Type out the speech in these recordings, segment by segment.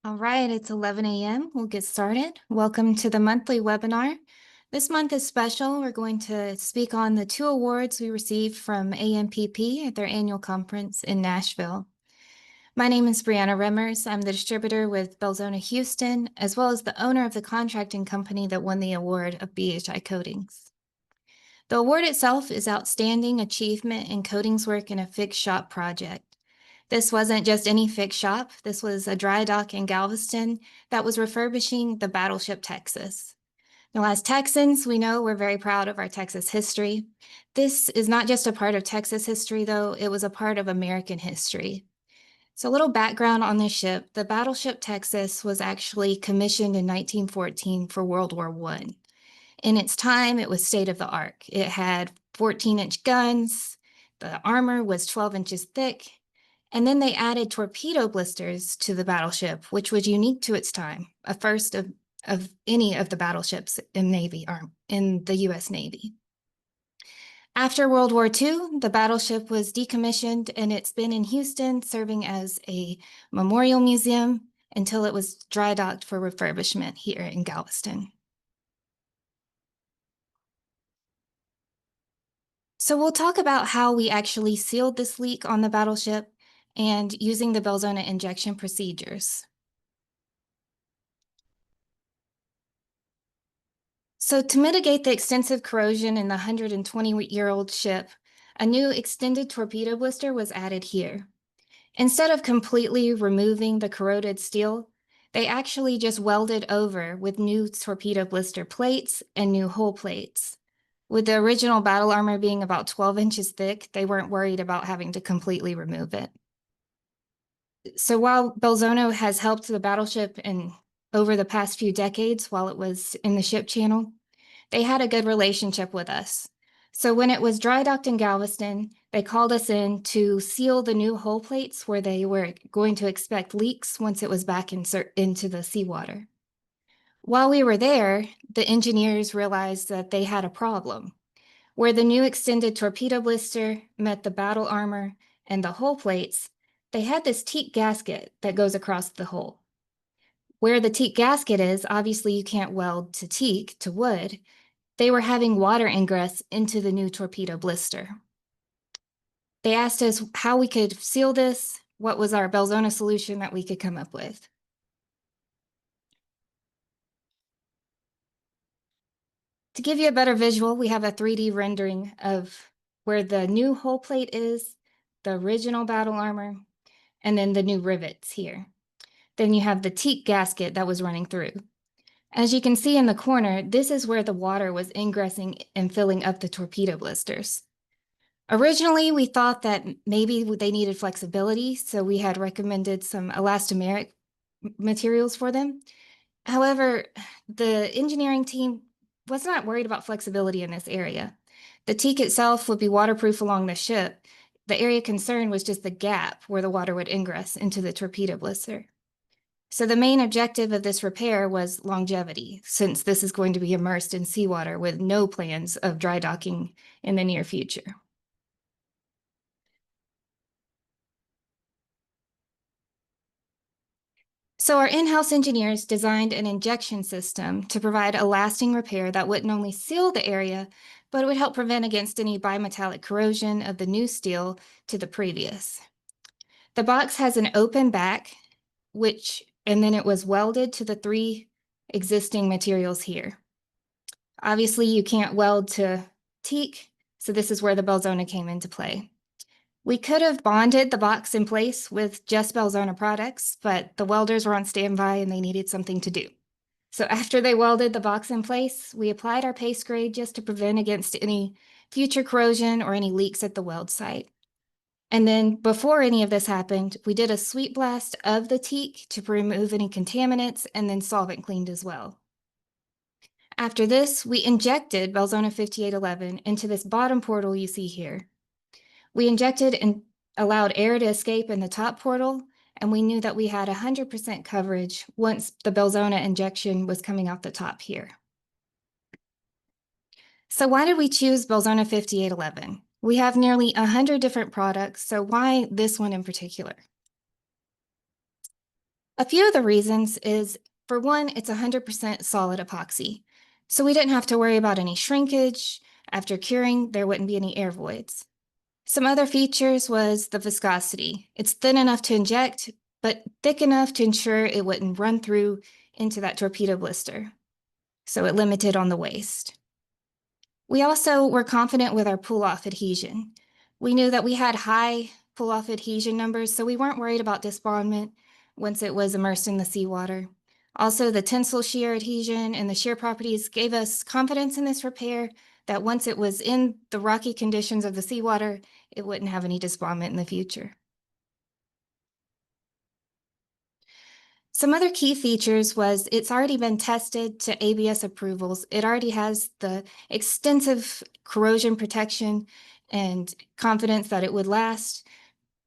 All right, it's 11 a.m. We'll get started. Welcome to the monthly webinar. This month is special. We're going to speak on the 2 awards we received from AMPP at their annual conference in Nashville. My name is Brianna Remmers. I'm the distributor with Belzona Houston, as well as the owner of the contracting company that won the award of BHI Coatings. The award itself is Outstanding Achievement in Coatings Work in a Fixed Shop Project. This wasn't just any fixed shop. This was a dry dock in Galveston that was refurbishing the battleship Texas. Now, as Texans, we know we're very proud of our Texas history. This is not just a part of Texas history, though. It was a part of American history. So a little background on this ship. The battleship Texas was actually commissioned in 1914 for World War I. In its time, it was state of the art. It had 14-inch guns. The armor was 12 inches thick. And then they added torpedo blisters to the battleship, which was unique to its time, a first of any of the battleships in the U.S. Navy. After World War II, the battleship was decommissioned, and it's been in Houston serving as a memorial museum until it was dry docked for refurbishment here in Galveston. So we'll talk about how we actually sealed this leak on the battleship and using the Belzona injection procedures. So to mitigate the extensive corrosion in the 120-year-old ship, a new extended torpedo blister was added here. Instead of completely removing the corroded steel, they actually just welded over with new torpedo blister plates and new hull plates. With the original battle armor being about 12 inches thick, they weren't worried about having to completely remove it. So while Belzona has helped the battleship over the past few decades while it was in the ship channel, they had a good relationship with us. So when it was dry docked in Galveston, they called us in to seal the new hull plates where they were going to expect leaks once it was back into the seawater. While we were there, the engineers realized that they had a problem. Where the new extended torpedo blister met the battle armor and the hull plates, they had this teak gasket that goes across the hull. Where the teak gasket is, obviously you can't weld to teak, to wood. They were having water ingress into the new torpedo blister. They asked us how we could seal this, what was our Belzona solution that we could come up with. To give you a better visual, we have a 3D rendering of where the new hull plate is, the original battle armor, and then the new rivets here. Then you have the teak gasket that was running through. As you can see in the corner, this is where the water was ingressing and filling up the torpedo blisters. Originally, we thought that maybe they needed flexibility, so we had recommended some elastomeric materials for them. However, the engineering team was not worried about flexibility in this area. The teak itself would be waterproof along the ship. The area concerned was just the gap where the water would ingress into the torpedo blister. So the main objective of this repair was longevity, since this is going to be immersed in seawater with no plans of dry docking in the near future. So our in-house engineers designed an injection system to provide a lasting repair that wouldn't only seal the area, but it would help prevent against any bimetallic corrosion of the new steel to the previous. The box has an open back, and then it was welded to the 3 existing materials here. Obviously, you can't weld to teak, so this is where the Belzona came into play. We could have bonded the box in place with just Belzona products, but the welders were on standby and they needed something to do. So after they welded the box in place, we applied our paste grade just to prevent against any future corrosion or any leaks at the weld site. And then before any of this happened, we did a sweep blast of the teak to remove any contaminants and then solvent cleaned as well. After this, we injected Belzona 5811 into this bottom portal you see here. We injected and allowed air to escape in the top portal, and we knew that we had 100% coverage once the Belzona injection was coming out the top here. So why did we choose Belzona 5811? We have nearly 100 different products, so why this one in particular? A few of the reasons is, for one, it's 100% solid epoxy. So we didn't have to worry about any shrinkage. After curing, there wouldn't be any air voids. Some other features was the viscosity. It's thin enough to inject, but thick enough to ensure it wouldn't run through into that torpedo blister. So it limited on the waste. We also were confident with our pull-off adhesion. We knew that we had high pull-off adhesion numbers, so we weren't worried about disbondment once it was immersed in the seawater. Also, the tensile shear adhesion and the shear properties gave us confidence in this repair that once it was in the rocky conditions of the seawater, it wouldn't have any disbondment in the future. Some other key features was it's already been tested to ABS approvals. It already has the extensive corrosion protection and confidence that it would last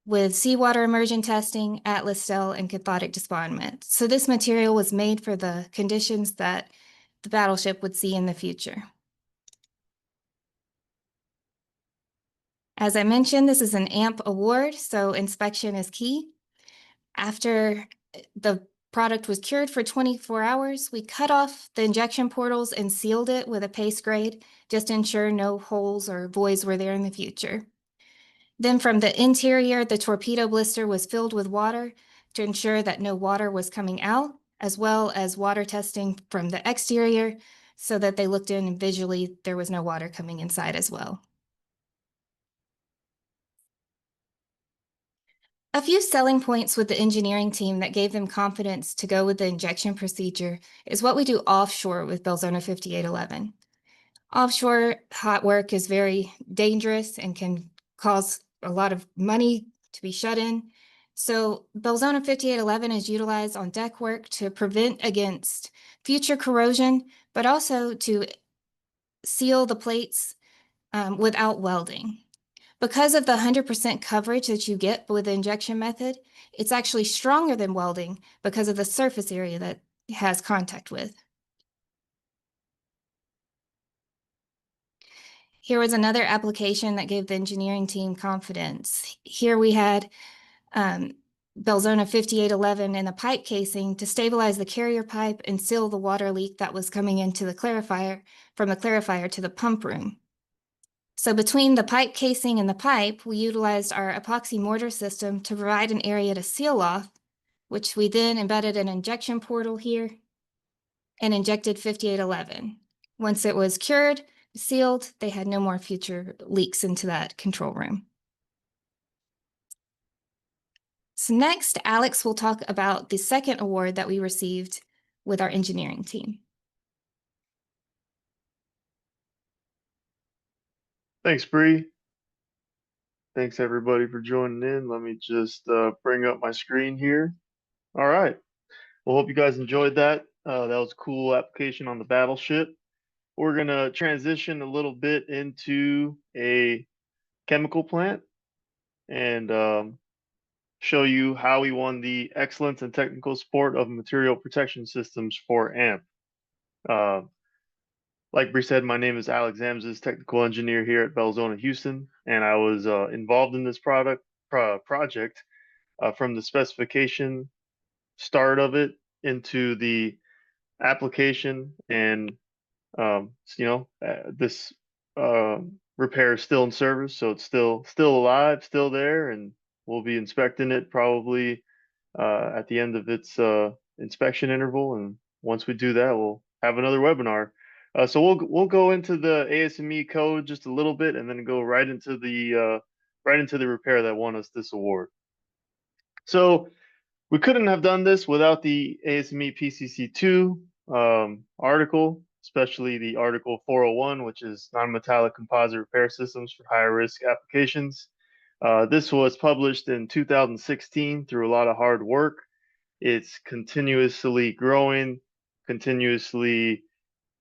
with seawater immersion testing, Atlas cell, and cathodic disbondment. So this material was made for the conditions that the battleship would see in the future. As I mentioned, this is an AMP award, so inspection is key. After the product was cured for 24 hours, we cut off the injection portals and sealed it with a paste grade just to ensure no holes or voids were there in the future. Then from the interior, the torpedo blister was filled with water to ensure that no water was coming out, as well as water testing from the exterior so that they looked in and visually there was no water coming inside as well. A few selling points with the engineering team that gave them confidence to go with the injection procedure is what we do offshore with Belzona 5811. Offshore hot work is very dangerous and can cause a lot of money to be shut in. So Belzona 5811 is utilized on deck work to prevent against future corrosion, but also to seal the plates without welding. Because of the 100% coverage that you get with the injection method, it's actually stronger than welding because of the surface area that it has contact with. Here was another application that gave the engineering team confidence. Here we had Belzona 5811 in a pipe casing to stabilize the carrier pipe and seal the water leak that was coming into the clarifier from the clarifier to the pump room. So between the pipe casing and the pipe, we utilized our epoxy mortar system to provide an area to seal off, which we then embedded an injection portal here and injected 5811. Once it was cured, sealed, they had no more future leaks into that control room. So next, Alex will talk about the second award that we received with our engineering team. Thanks, Bree. Thanks, everybody, for joining in. Let me just bring up my screen here. All right. Well, hope you guys enjoyed that. That was a cool application on the battleship. We're going to transition a little bit into a chemical plant and show you how we won the Excellence and Technical Support of Material Protection Systems for AMP. Like Bree said, my name is Alex Zamzis, technical engineer here at Belzona, Houston, and I was involved in this project from the specification start of it into the application, and this repair is still in service, so it's still alive, still there, and we'll be inspecting it probably at the end of its inspection interval. And once we do that, we'll have another webinar. So we'll go into the ASME code just a little bit, and then go right into the repair that won us this award. So we couldn't have done this without the ASME PCC2 article, especially the article 401, which is non-metallic composite repair systems for higher risk applications. This was published in 2016 through a lot of hard work. It's continuously growing, continuously,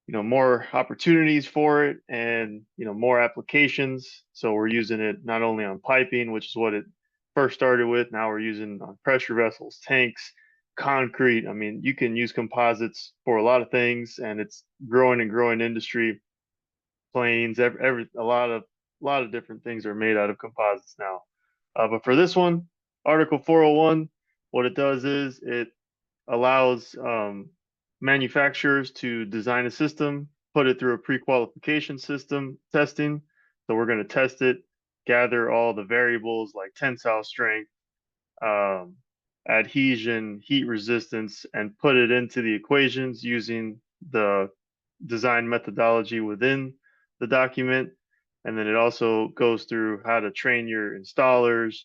more opportunities for it, and, more applications. So we're using it not only on piping, which is what it first started with. Now we're using on pressure vessels, tanks, concrete. I mean, you can use composites for a lot of things, and it's growing and growing industry. Planes, a lot of different things are made out of composites now. But for this one, Article 401, what it does is it allows manufacturers to design a system, put it through a pre-qualification system testing. So we're going to test it, gather all the variables like tensile strength, um, adhesion, heat resistance, and put it into the equations using the design methodology within the document. And then it also goes through how to train your installers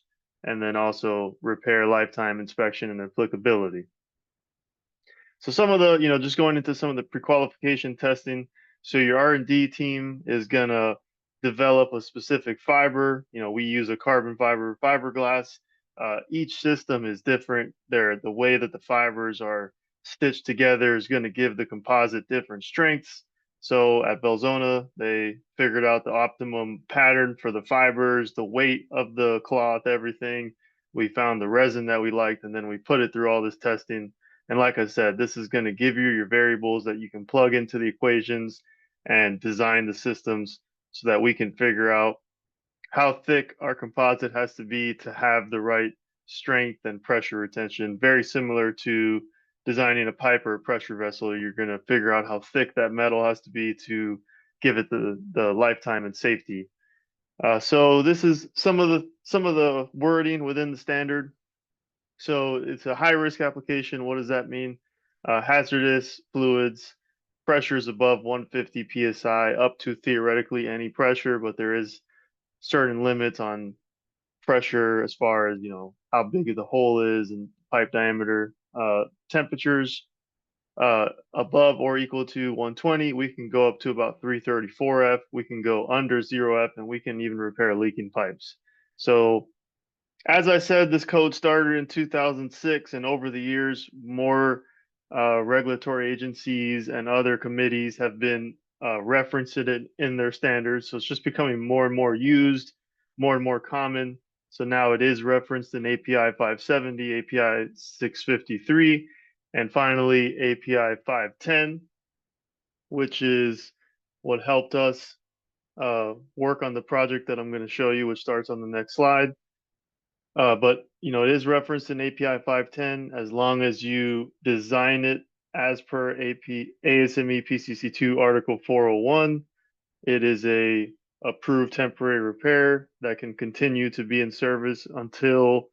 and then also repair lifetime inspection and applicability. So some of the, just going into some of the pre-qualification testing. So your R&D team is gonna develop a specific fiber. We use a carbon fiber fiberglass. Each system is different. The way that the fibers are stitched together is going to give the composite different strengths. So at Belzona, they figured out the optimum pattern for the fibers, the weight of the cloth, everything. We found the resin that we liked, and then we put it through all this testing. And like I said, this is going to give you your variables that you can plug into the equations and design the systems so that we can figure out how thick our composite has to be to have the right strength and pressure retention. Very similar to designing a pipe or a pressure vessel. You're going to figure out how thick that metal has to be to give it the lifetime and safety. So this is some of the wording within the standard. So it's a high risk application. What does that mean? Hazardous fluids, pressures above 150 psi, up to theoretically any pressure, but there is certain limits on pressure as far as how big the hole is and pipe diameter. Temperatures above or equal to 120, we can go up to about 334 F. We can go under 0 F, and we can even repair leaking pipes. So as I said, this code started in 2006, and over the years, more regulatory agencies and other committees have been referencing it in their standards. So it's just becoming more and more used, more and more common. So now it is referenced in API 570, API 653, and finally API 510, which is what helped us work on the project that I'm going to show you, which starts on the next slide. But it is referenced in API 510 as long as you design it as per ASME PCC2 Article 401. It is a approved temporary repair that can continue to be in service until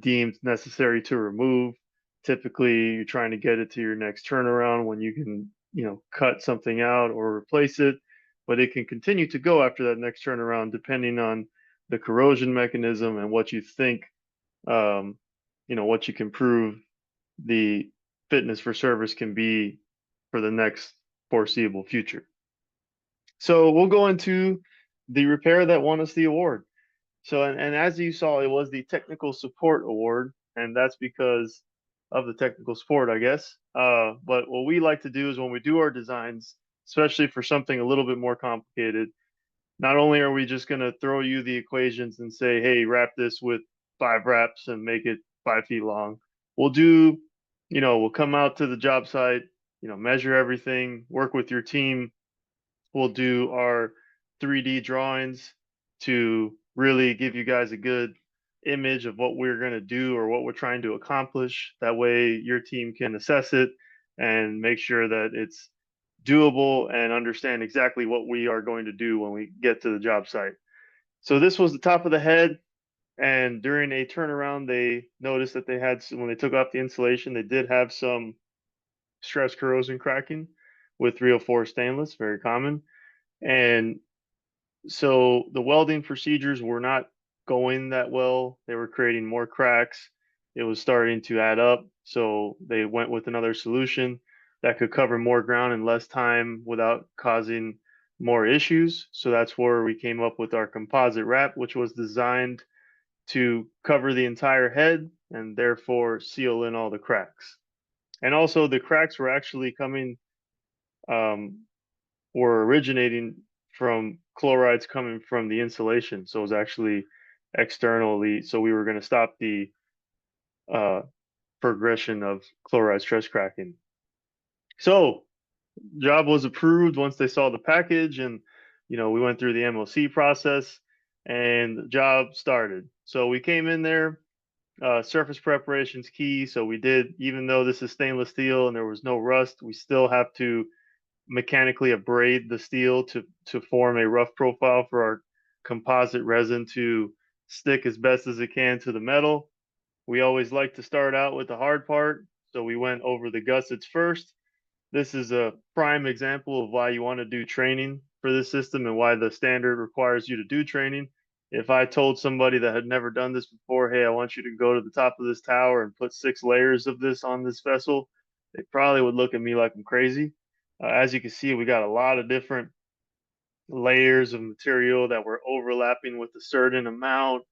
deemed necessary to remove. Typically, you're trying to get it to your next turnaround when you can, cut something out or replace it, but it can continue to go after that next turnaround depending on the corrosion mechanism and what you think, what you can prove the fitness for service can be for the next foreseeable future. So we'll go into the repair that won us the award. So, and as you saw, it was the Technical Support Award, and that's because of the technical support, I guess. But what we like to do is when we do our designs, especially for something a little bit more complicated, not only are we just going to throw you the equations and say, hey, wrap this with 5 wraps and make it 5 feet long. We'll do, we'll come out to the job site, measure everything, work with your team. We'll do our 3D drawings to really give you guys a good image of what we're going to do or what we're trying to accomplish. That way your team can assess it and make sure that it's doable and understand exactly what we are going to do when we get to the job site. So this was the top of the head. And during a turnaround, they noticed that they had, when they took off the insulation, they did have some stress corrosion cracking with 304 stainless, very common. And so the welding procedures were not going that well. They were creating more cracks. It was starting to add up. So they went with another solution that could cover more ground in less time without causing more issues. So that's where we came up with our composite wrap, which was designed to cover the entire head and therefore seal in all the cracks. And also the cracks were actually um, were originating from chlorides coming from the insulation. So it was actually externally. So we were going to stop the uh, progression of chloride stress cracking. So job was approved once they saw the package, and we went through the MOC process, and the job started. So we came in there. Surface preparation is key. So we did, even though this is stainless steel and there was no rust, we still have to mechanically abrade the steel to form a rough profile for our composite resin to stick as best as it can to the metal. We always like to start out with the hard part, so we went over the gussets first. This is a prime example of why you want to do training for this system and why the standard requires you to do training. If I told somebody that had never done this before, hey, I want you to go to the top of this tower and put 6 layers of this on this vessel, they probably would look at me like I'm crazy. As you can see, we got a lot of different layers of material that we're overlapping with a certain amount.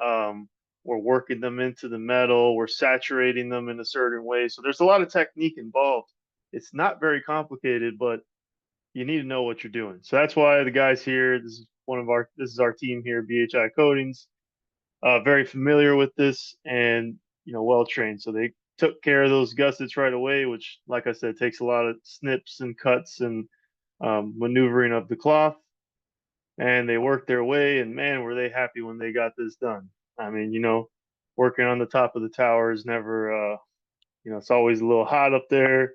Um, we're working them into the metal, we're saturating them in a certain way. So there's a lot of technique involved. It's not very complicated, but you need to know what you're doing. So that's why the guys here, this is our team here, BHI Coatings, very familiar with this and well trained. So they took care of those gussets right away, which, like I said, takes a lot of snips and cuts and maneuvering of the cloth. And they worked their way, and man, were they happy when they got this done. I mean, working on the top of the tower is never, it's always a little hot up there.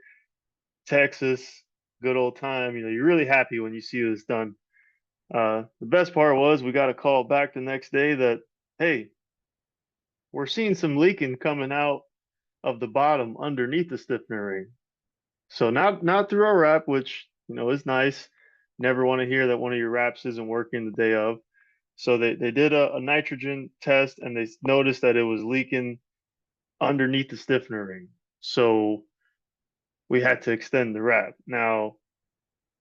Texas, good old time. You're really happy when you see this done. The best part was we got a call back the next day that, hey, we're seeing some leaking coming out of the bottom underneath the stiffener ring. So not through our wrap, which is nice. Never want to hear that one of your wraps isn't working the day of. So they did a nitrogen test and they noticed that it was leaking underneath the stiffener ring. So we had to extend the wrap. Now,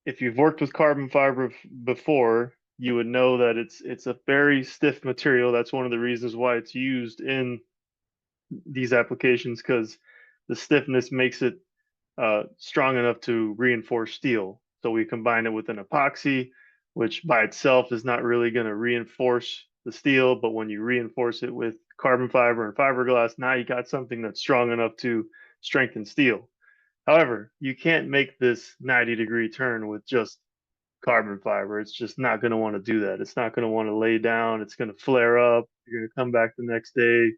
if you've worked with carbon fiber before, you would know that it's a very stiff material. That's one of the reasons why it's used in these applications, because the stiffness makes it strong enough to reinforce steel. So we combine it with an epoxy, which by itself is not really going to reinforce the steel, but when you reinforce it with carbon fiber and fiberglass, now you got something that's strong enough to strengthen steel. However, you can't make this 90-degree turn with just carbon fiber. It's just not going to want to do that. It's not going to want to lay down. It's going to flare up. You're going to come back the next day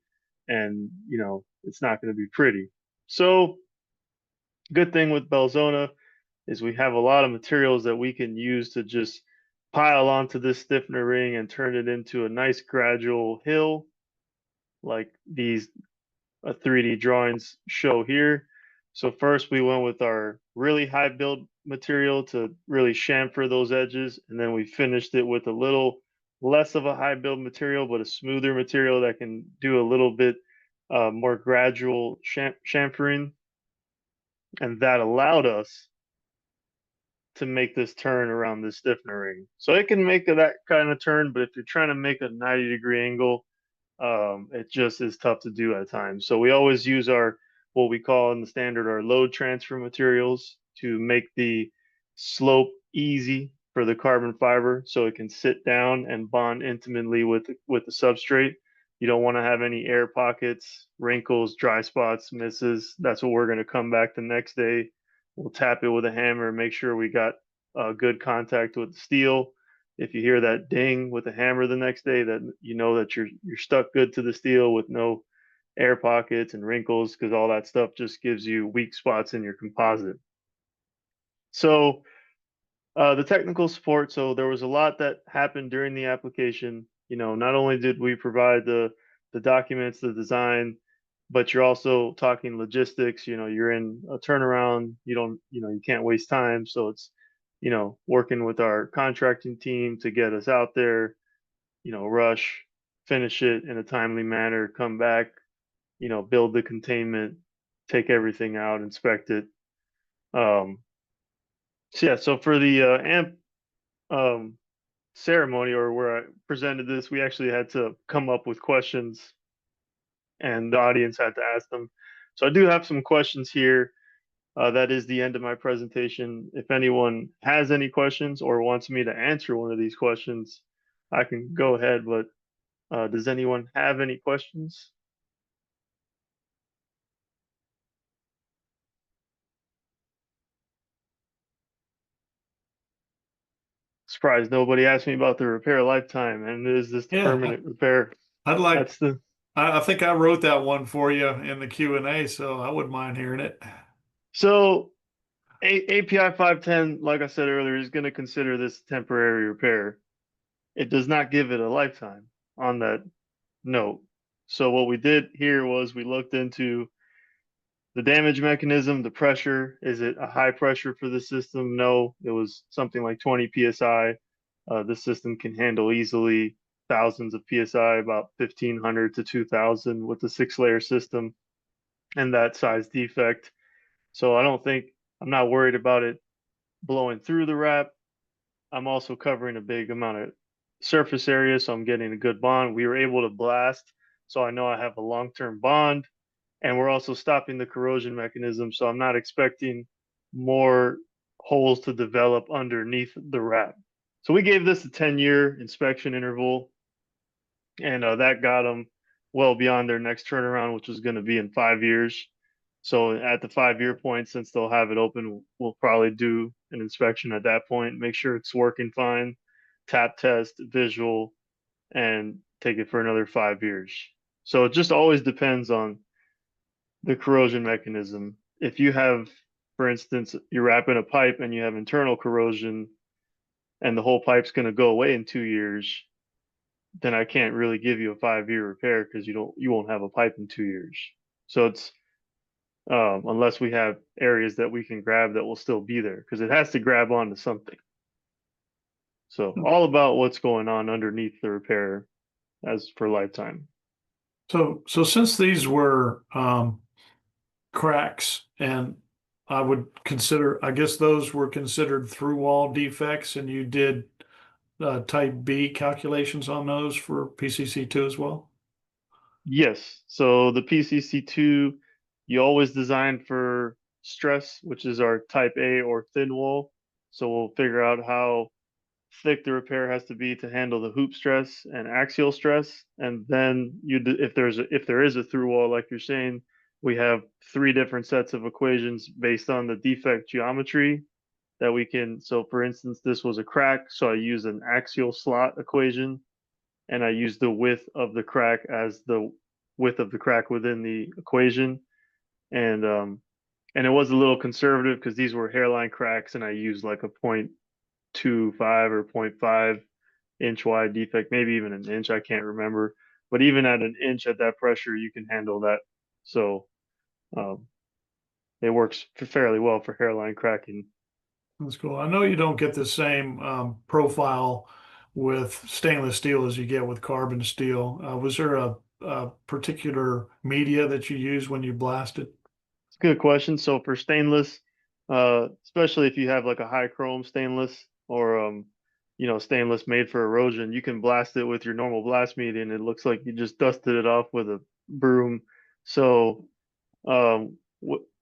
and, it's not going to be pretty. So, good thing with Belzona is we have a lot of materials that we can use to just pile onto this stiffener ring and turn it into a nice gradual hill like these 3D drawings show here. So first we went with our really high build material to really chamfer those edges, and then we finished it with a little less of a high build material, but a smoother material that can do a little bit more gradual chamfering, and that allowed us to make this turn around this stiffener ring. So it can make that kind of turn, but if you're trying to make a 90-degree angle, it just is tough to do at times. So we always use our what we call in the standard our load transfer materials to make the slope easy for the carbon fiber, so it can sit down and bond intimately with the substrate. You don't want to have any air pockets, wrinkles, dry spots, misses. That's what we're going to come back the next day. We'll tap it with a hammer and make sure we got good contact with the steel. If you hear that ding with a hammer the next day, that you know that you're stuck good to the steel with no air pockets and wrinkles, because all that stuff just gives you weak spots in your composite. So the technical support. So there was a lot that happened during the application. Not only did we provide the documents, the design, but you're also talking logistics. You're in a turnaround. You can't waste time. So it's working with our contracting team to get us out there, rush, finish it in a timely manner, come back, build the containment, take everything out, inspect it. So yeah, so for the AMP um, ceremony, or where I presented this, we actually had to come up with questions and the audience had to ask them. So I do have some questions here. That is the end of my presentation. If anyone has any questions or wants me to answer one of these questions, I can go ahead, but does anyone have any questions? Surprised nobody asked me about the repair lifetime, and is this the Yeah, permanent repair? I'd like That's the I think I wrote that one for you in the Q&A, so I wouldn't mind hearing it. So API 510, like I said earlier, is going to consider this temporary repair. It does not give it a lifetime on that note. So what we did here was we looked into the damage mechanism, the pressure. Is it a high pressure for the system? No, it was something like 20 psi. The system can handle easily thousands of psi, about 1500 to 2000 with the 6-layer system and that size defect. So I'm not worried about it blowing through the wrap. I'm also covering a big amount of surface area, so I'm getting a good bond. We were able to blast, so I know I have a long-term bond, and we're also stopping the corrosion mechanism, so I'm not expecting more holes to develop underneath the wrap. So we gave this a 10-year inspection interval, and that got them well beyond their next turnaround, which was going to be in 5 years. So at the 5-year point, since they'll have it open, we'll probably do an inspection at that point, make sure it's working fine, tap test, visual, and take it for another 5 years. So it just always depends on the corrosion mechanism. If you have, for instance, you're wrapping a pipe and you have internal corrosion and the whole pipe's going to go away in 2 years, then I can't really give you a 5-year repair because you won't have a pipe in 2 years. So it's unless we have areas that we can grab that will still be there because it has to grab onto something. So all about what's going on underneath the repair as for lifetime. So since these were cracks, and I would consider, I guess those were considered through wall defects, and you did type B calculations on those for PCC2 as well? Yes. So the PCC2, you always design for stress, which is our type A or thin wall. So we'll figure out how thick the repair has to be to handle the hoop stress and axial stress. And then if there is a through wall, like you're saying, we have 3 different sets of equations based on the defect geometry that we can. So for instance, this was a crack, so I use an axial slot equation and I use the width of the crack as the width of the crack within the equation. And and it was a little conservative because these were hairline cracks, and I used like a 0.25 or zero point 0.5 inch wide defect, maybe even an inch. I can't remember, but even at an inch at that pressure, you can handle that. So um, it works fairly well for hairline cracking. That's cool. I know you don't get the same profile with stainless steel as you get with carbon steel. Was there a particular media that you use when you blasted? It's a good question. So for stainless, especially if you have like a high chrome stainless or stainless made for erosion, you can blast it with your normal blast media and it looks like you just dusted it off with a broom. So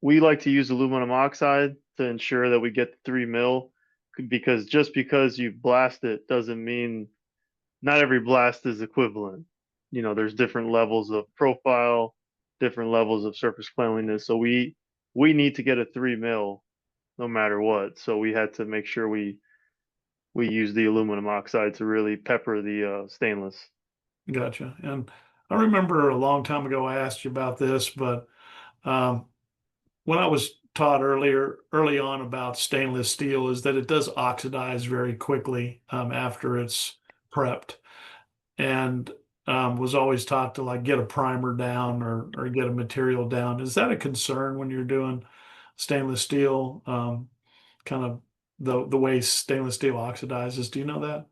we like to use aluminum oxide to ensure that we get the 3 mil because just because you blast it doesn't mean not every blast is equivalent. There's different levels of profile, different levels of surface cleanliness. So we need to get a 3 mil no matter what. So we had to make sure we use the aluminum oxide to really pepper the stainless. Gotcha. And I remember a long time ago I asked you about this, but um, when I was taught early on about stainless steel is that it does oxidize very quickly after it's prepped, and was always taught to like get a primer down or get a material down. Is that a concern when you're doing stainless steel? Kind of the way stainless steel oxidizes. Do you know that?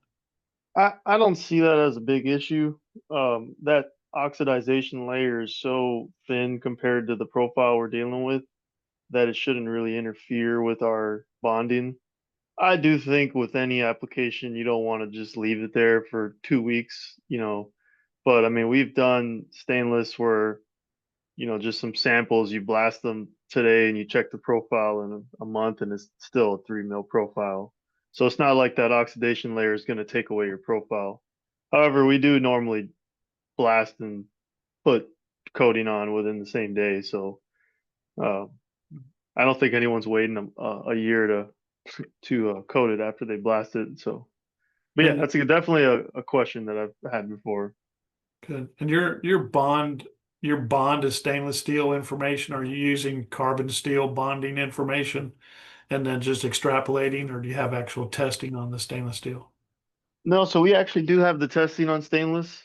I don't see that as a big issue. That oxidization layer is so thin compared to the profile we're dealing with that it shouldn't really interfere with our bonding. I do think with any application, you don't want to just leave it there for 2 weeks. But I mean, we've done stainless where, just some samples, you blast them today and you check the profile in a month and it's still a 3 mil profile. So it's not like that oxidation layer is going to take away your profile. However, we do normally blast and put coating on within the same day. So uh, I don't think anyone's waiting a year to coat it after they blast it. So, but yeah, And that's definitely a question that I've had before. Good. And your bond is stainless steel information. Are you using carbon steel bonding information and then just extrapolating, or do you have actual testing on the stainless steel? No, so we actually do have the testing on stainless.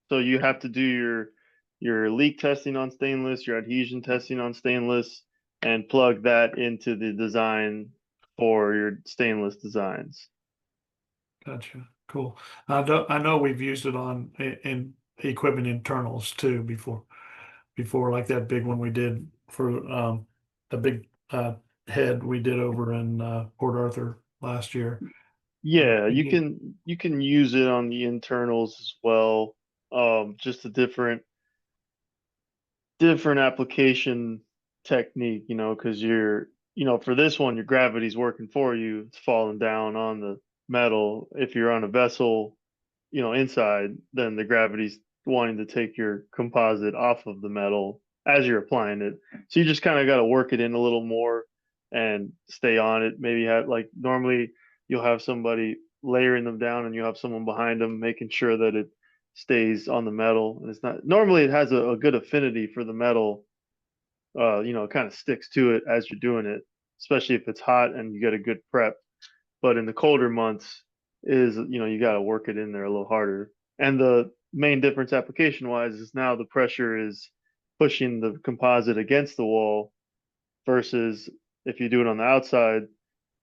So you have to do your leak testing on stainless, your adhesion testing on stainless, and plug that into the design for your stainless designs. Gotcha. Cool. I know we've used it on in equipment internals too before like that big one we did for the big head we did over in Port Arthur last year. Yeah, you can use it on the internals as well. Just a different application technique, because for this one, your gravity's working for you. It's falling down on the metal. If you're on a vessel, inside, then the gravity's wanting to take your composite off of the metal as you're applying it. So you just kind of got to work it in a little more and stay on it. Maybe have like normally you'll have somebody layering them down and you have someone behind them making sure that it stays on the metal. And it's not normally it has a good affinity for the metal. It kind of sticks to it as you're doing it, especially if it's hot and you get a good prep. But in the colder months is you got to work it in there a little harder. And the main difference application wise is now the pressure is pushing the composite against the wall versus if you do it on the outside,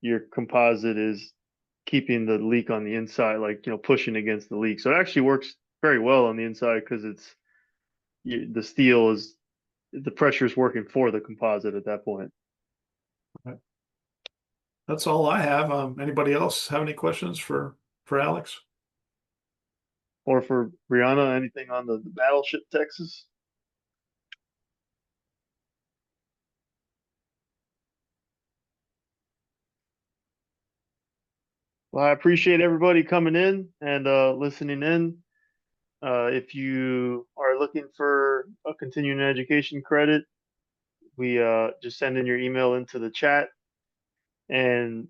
your composite is keeping the leak on the inside, like pushing against the leak. So it actually works very well on the inside because the steel is the pressure is working for the composite at that point. Right. That's all I have. Anybody else have any questions for Alex? Or for Brianna, anything on the battleship Texas? Well, I appreciate everybody coming in and listening in. If you are looking for a continuing education credit, we just send in your email into the chat, and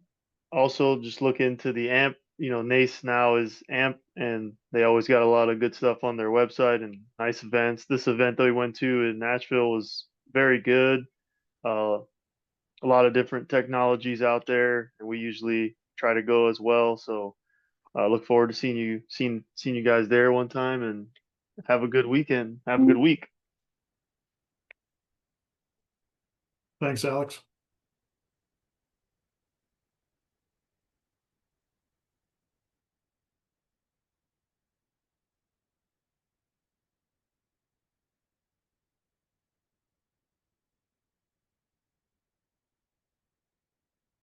also just look into the AMP. NACE now is AMP, and they always got a lot of good stuff on their website and nice events. This event that we went to in Nashville was very good. A lot of different technologies out there, and we usually try to go as well. So look forward to seeing you guys there one time, and have a good weekend. Have a good week. Thanks, Alex.